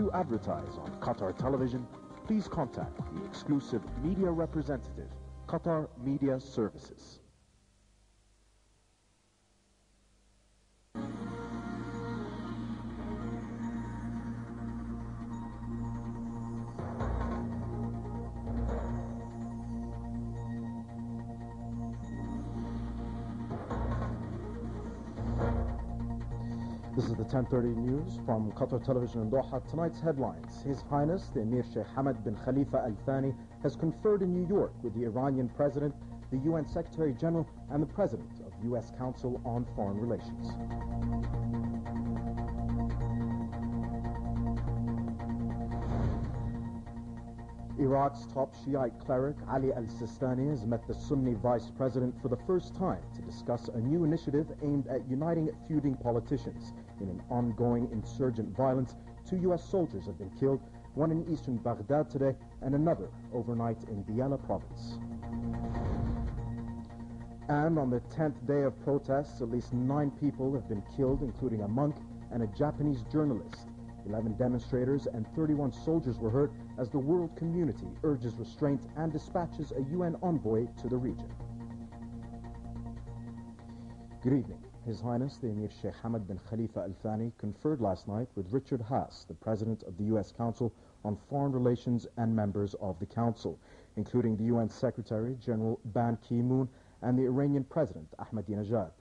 To advertise on Qatar television, please contact the exclusive media representative, Qatar Media Services. This is the 10:30 news from Qatar Television in Doha. Tonight's headlines. His Highness, the Emir Sheikh Hamad bin Khalifa Al Thani, has conferred in New York with the Iranian President, the UN Secretary General, and the President of U.S. Council on Foreign Relations. Iraq's top Shiite cleric Ali al-Sistani has met the Sunni vice president for the first time to discuss a new initiative aimed at uniting feuding politicians. In an ongoing insurgent violence, 2 U.S. soldiers have been killed, one in eastern Baghdad today and another overnight in Diyala province. And on the 10th day of protests, at least 9 people have been killed, including a monk and a Japanese journalist. 11 demonstrators and 31 soldiers were hurt as the world community urges restraint and dispatches a UN envoy to the region. Good evening. His Highness, the Emir Sheikh Hamad bin Khalifa Al Thani, conferred last night with Richard Haas, the President of the U.S. Council on Foreign Relations, and members of the Council, including the UN Secretary General Ban Ki-moon and the Iranian President Ahmadinejad.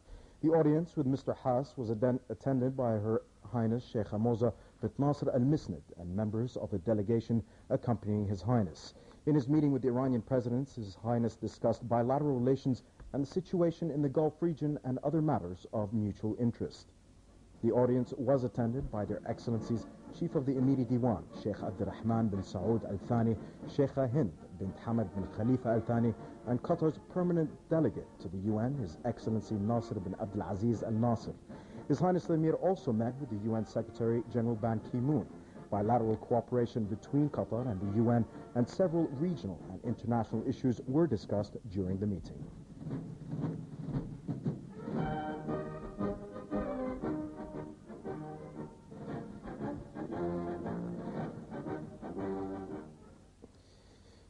The audience with Mr. Haas was attended by Her Highness Sheikh Hamoza bint Nasser al-Misnad and members of the delegation accompanying His Highness. In his meeting with the Iranian President, His Highness discussed bilateral relations and the situation in the Gulf region and other matters of mutual interest. The audience was attended by Their Excellencies Chief of the Emiri Diwan, Sheikh Abdurrahman bin Saud Al Thani, Sheikha Hind bint Hamad bin Khalifa Al Thani, and Qatar's permanent delegate to the UN, His Excellency Nasser bin Abdul Aziz Al Nasser. His Highness the Emir also met with the UN Secretary General Ban Ki-moon. Bilateral cooperation between Qatar and the UN and several regional and international issues were discussed during the meeting.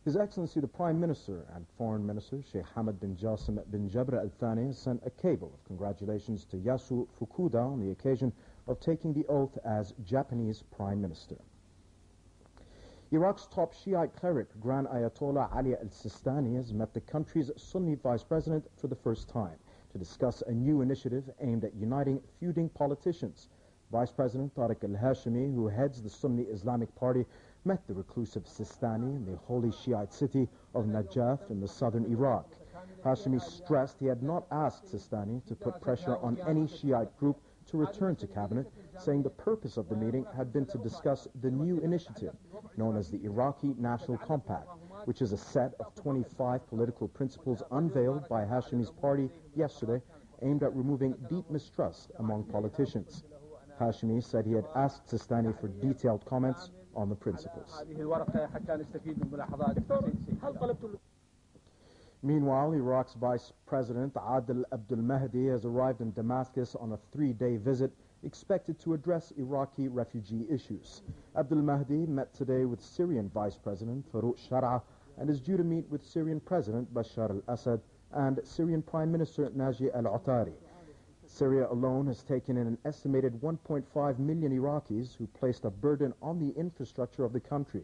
His Excellency the Prime Minister and Foreign Minister Sheikh Hamad bin Jassim bin Jabr Al Thani has sent a cable of congratulations to Yasu Fukuda on the occasion of taking the oath as Japanese Prime Minister. Iraq's top Shiite cleric, Grand Ayatollah Ali al-Sistani, has met the country's Sunni vice president for the first time to discuss a new initiative aimed at uniting feuding politicians. Vice President Tariq al-Hashimi, who heads the Sunni Islamic Party, met the reclusive Sistani in the holy Shiite city of Najaf in the southern Iraq. Hashimi stressed he had not asked Sistani to put pressure on any Shiite group to return to cabinet, saying the purpose of the meeting had been to discuss the new initiative known as the Iraqi National Compact, which is a set of 25 political principles unveiled by Hashimi's party yesterday, aimed at removing deep mistrust among politicians. Hashimi said he had asked Sistani for detailed comments on the principles. Meanwhile, Iraq's Vice President Adel Abdul Mahdi has arrived in Damascus on a 3-day visit expected to address Iraqi refugee issues. Abdul Mahdi met today with Syrian Vice President Farouk Shar'a and is due to meet with Syrian President Bashar al-Assad and Syrian Prime Minister Naji al-Atari. Syria alone has taken in an estimated 1.5 million Iraqis who placed a burden on the infrastructure of the country.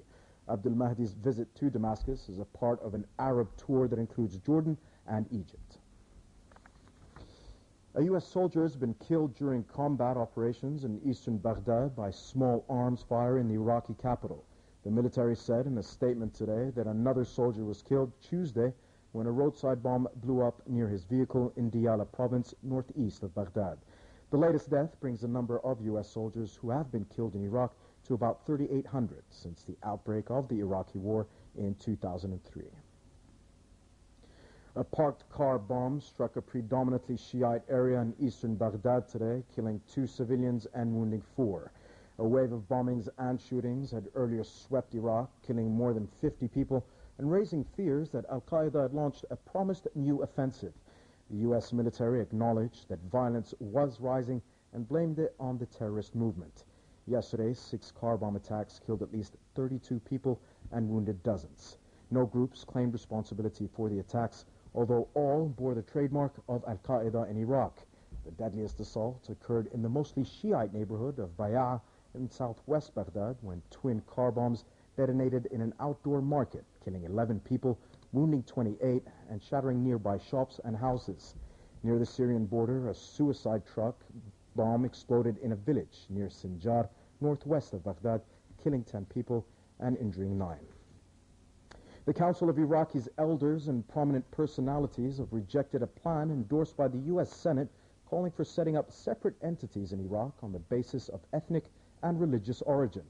Abdul Mahdi's visit to Damascus is a part of an Arab tour that includes Jordan and Egypt. A U.S. soldier has been killed during combat operations in eastern Baghdad by small arms fire in the Iraqi capital. The military said in a statement today that another soldier was killed Tuesday when a roadside bomb blew up near his vehicle in Diyala province, northeast of Baghdad. The latest death brings the number of U.S. soldiers who have been killed in Iraq to about 3,800 since the outbreak of the Iraqi war in 2003. A parked car bomb struck a predominantly Shiite area in eastern Baghdad today, killing 2 civilians and wounding 4. A wave of bombings and shootings had earlier swept Iraq, killing more than 50 people and raising fears that al-Qaeda had launched a promised new offensive. The U.S. military acknowledged that violence was rising and blamed it on the terrorist movement. Yesterday, 6 car bomb attacks killed at least 32 people and wounded dozens. No groups claimed responsibility for the attacks, although all bore the trademark of Al-Qaeda in Iraq. The deadliest assault occurred in the mostly Shiite neighborhood of Bay'a in southwest Baghdad when twin car bombs detonated in an outdoor market, killing 11 people, wounding 28, and shattering nearby shops and houses. Near the Syrian border, a suicide truck bomb exploded in a village near Sinjar, northwest of Baghdad, killing 10 people and injuring 9. The Council of Iraqis' elders and prominent personalities have rejected a plan endorsed by the U.S. Senate calling for setting up separate entities in Iraq on the basis of ethnic and religious origin.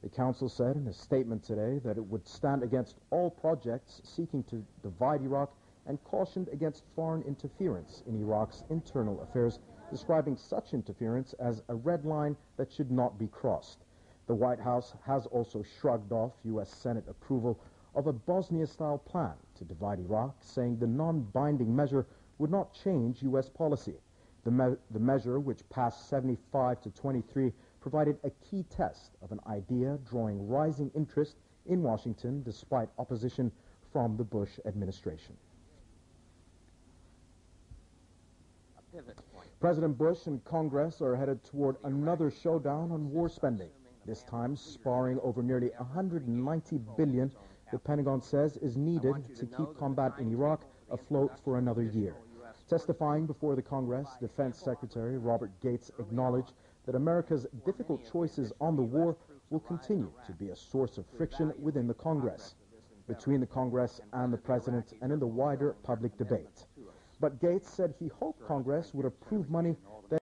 The council said in a statement today that it would stand against all projects seeking to divide Iraq and cautioned against foreign interference in Iraq's internal affairs, describing such interference as a red line that should not be crossed. The White House has also shrugged off U.S. Senate approval of a Bosnia-style plan to divide Iraq, saying the non-binding measure would not change U.S. policy. The measure, which passed 75 to 23, provided a key test of an idea drawing rising interest in Washington despite opposition from the Bush administration. President Bush and Congress are headed toward another showdown on war spending, this time sparring over nearly $190 billion the Pentagon says is needed to keep combat in Iraq afloat for another year. Testifying before the Congress, Defense Secretary Robert Gates acknowledged that America's difficult choices on the war will continue to be a source of friction within the Congress, between the Congress and the President, and in the wider public debate. But Gates said he hoped Congress would approve money that